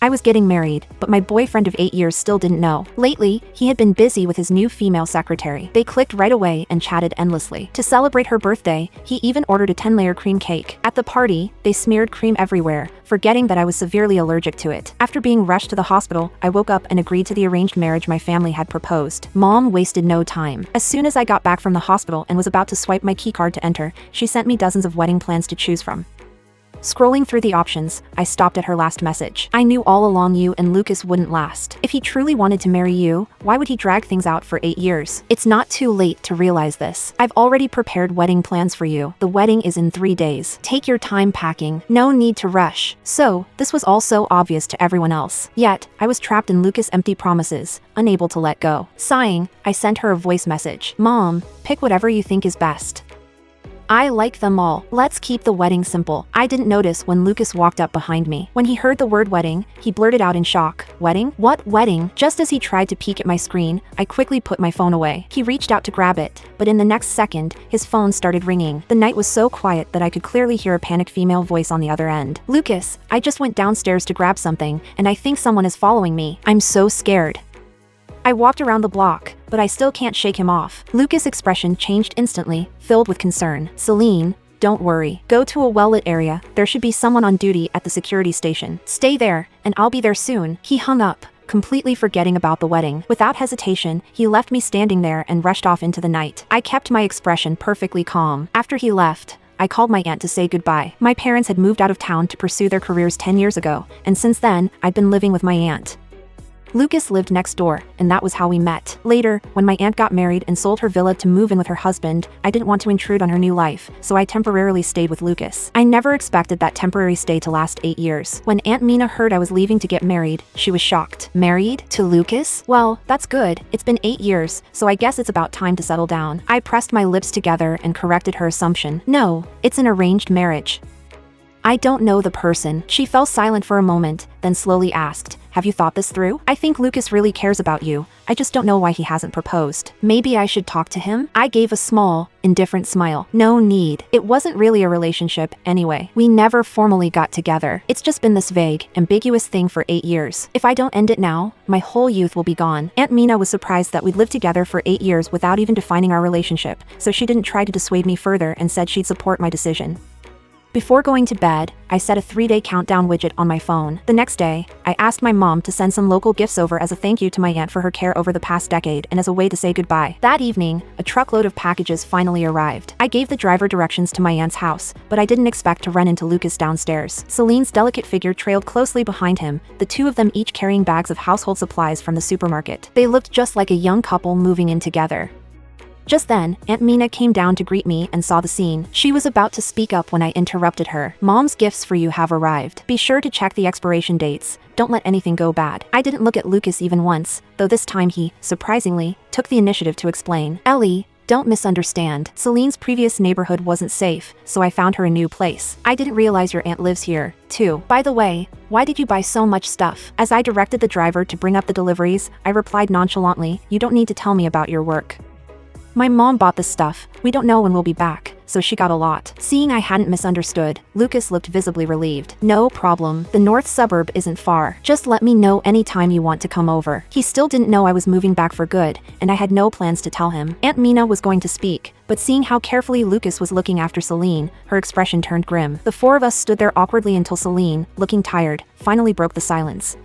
I was getting married, but my boyfriend of 8 years still didn't know. Lately, he had been busy with his new female secretary. They clicked right away and chatted endlessly. To celebrate her birthday, he even ordered a 10-layer cream cake. At the party, they smeared cream everywhere, forgetting that I was severely allergic to it. After being rushed to the hospital, I woke up and agreed to the arranged marriage my family had proposed. Mom wasted no time. As soon as I got back from the hospital and was about to swipe my keycard to enter, she sent me dozens of wedding plans to choose from. Scrolling through the options, I stopped at her last message. I knew all along you and Lucas wouldn't last. If he truly wanted to marry you, why would he drag things out for 8 years? It's not too late to realize this. I've already prepared wedding plans for you. The wedding is in 3 days. Take your time packing. No need to rush. So, this was all so obvious to everyone else. Yet, I was trapped in Lucas' empty promises, unable to let go. Sighing, I sent her a voice message. Mom, pick whatever you think is best. I like them all. Let's keep the wedding simple. I didn't notice when Lucas walked up behind me. When he heard the word wedding, he blurted out in shock. Wedding? What wedding? Just as he tried to peek at my screen, I quickly put my phone away. He reached out to grab it, but in the next second, his phone started ringing. The night was so quiet that I could clearly hear a panicked female voice on the other end. Lucas, I just went downstairs to grab something, and I think someone is following me. I'm so scared. I walked around the block, but I still can't shake him off. Lucas' expression changed instantly, filled with concern. Celine, don't worry. Go to a well-lit area. There should be someone on duty at the security station. Stay there, and I'll be there soon. He hung up, completely forgetting about the wedding. Without hesitation, he left me standing there and rushed off into the night. I kept my expression perfectly calm. After he left, I called my aunt to say goodbye. My parents had moved out of town to pursue their careers 10 years ago, and since then, I'd been living with my aunt. Lucas lived next door, and that was how we met. Later, when my aunt got married and sold her villa to move in with her husband, I didn't want to intrude on her new life, so I temporarily stayed with Lucas. I never expected that temporary stay to last 8 years. When Aunt Mina heard I was leaving to get married, she was shocked. Married? To Lucas? Well, that's good. It's been 8 years, so I guess it's about time to settle down. I pressed my lips together and corrected her assumption. No, it's an arranged marriage. I don't know the person. She fell silent for a moment, then slowly asked, have you thought this through? I think Lucas really cares about you. I just don't know why he hasn't proposed. Maybe I should talk to him? I gave a small, indifferent smile. No need. It wasn't really a relationship, anyway. We never formally got together. It's just been this vague, ambiguous thing for 8 years. If I don't end it now, my whole youth will be gone. Aunt Mina was surprised that we'd lived together for 8 years without even defining our relationship, so she didn't try to dissuade me further and said she'd support my decision. Before going to bed, I set a 3-day countdown widget on my phone. The next day, I asked my mom to send some local gifts over as a thank you to my aunt for her care over the past decade and as a way to say goodbye. That evening, a truckload of packages finally arrived. I gave the driver directions to my aunt's house, but I didn't expect to run into Lucas downstairs. Celine's delicate figure trailed closely behind him, the two of them each carrying bags of household supplies from the supermarket. They looked just like a young couple moving in together. Just then, Aunt Mina came down to greet me and saw the scene. She was about to speak up when I interrupted her. Mom's gifts for you have arrived. Be sure to check the expiration dates. Don't let anything go bad. I didn't look at Lucas even once, though this time he, surprisingly, took the initiative to explain. Ellie, don't misunderstand. Celine's previous neighborhood wasn't safe, so I found her a new place. I didn't realize your aunt lives here, too. By the way, why did you buy so much stuff? As I directed the driver to bring up the deliveries, I replied nonchalantly, you don't need to tell me about your work. My mom bought this stuff. We don't know when we'll be back, so she got a lot. Seeing I hadn't misunderstood, Lucas looked visibly relieved. No problem. The north suburb isn't far. Just let me know anytime you want to come over. He still didn't know I was moving back for good, and I had no plans to tell him. Aunt Mina was going to speak, but seeing how carefully Lucas was looking after Celine, her expression turned grim. The four of us stood there awkwardly until Celine, looking tired, finally broke the silence.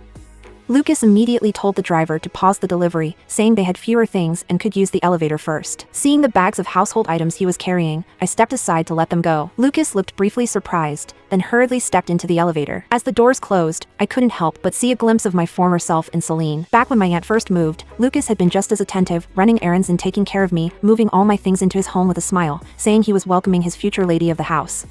Lucas immediately told the driver to pause the delivery, saying they had fewer things and could use the elevator first. Seeing the bags of household items he was carrying, I stepped aside to let them go. Lucas looked briefly surprised, then hurriedly stepped into the elevator. As the doors closed, I couldn't help but see a glimpse of my former self in Celine. Back when my aunt first moved, Lucas had been just as attentive, running errands and taking care of me, moving all my things into his home with a smile, saying he was welcoming his future lady of the house.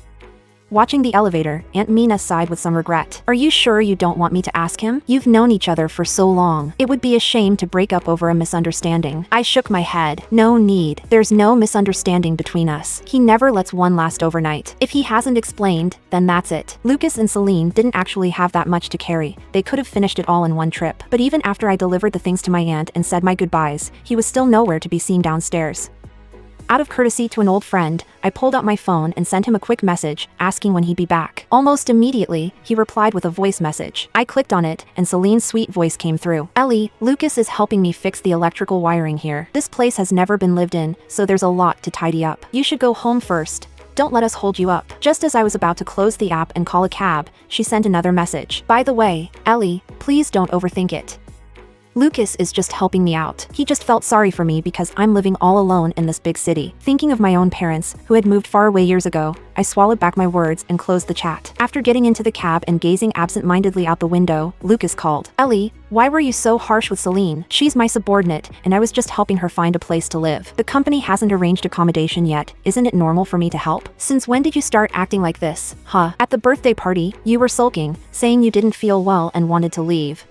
Watching the elevator, Aunt Mina sighed with some regret. Are you sure you don't want me to ask him? You've known each other for so long. It would be a shame to break up over a misunderstanding. I shook my head. No need. There's no misunderstanding between us. He never lets one last overnight. If he hasn't explained, then that's it. Lucas and Celine didn't actually have that much to carry. They could have finished it all in one trip. But even after I delivered the things to my aunt and said my goodbyes, he was still nowhere to be seen downstairs. Out of courtesy to an old friend, I pulled out my phone and sent him a quick message, asking when he'd be back. Almost immediately, he replied with a voice message. I clicked on it, and Celine's sweet voice came through. Ellie, Lucas is helping me fix the electrical wiring here. This place has never been lived in, so there's a lot to tidy up. You should go home first. Don't let us hold you up. Just as I was about to close the app and call a cab, she sent another message. By the way, Ellie, please don't overthink it. Lucas is just helping me out. He just felt sorry for me because I'm living all alone in this big city. Thinking of my own parents, who had moved far away years ago, I swallowed back my words and closed the chat. After getting into the cab and gazing absent-mindedly out the window, Lucas called. Ellie, why were you so harsh with Celine? She's my subordinate, and I was just helping her find a place to live. The company hasn't arranged accommodation yet. Isn't it normal for me to help? Since when did you start acting like this? Huh? At the birthday party, you were sulking, saying you didn't feel well and wanted to leave.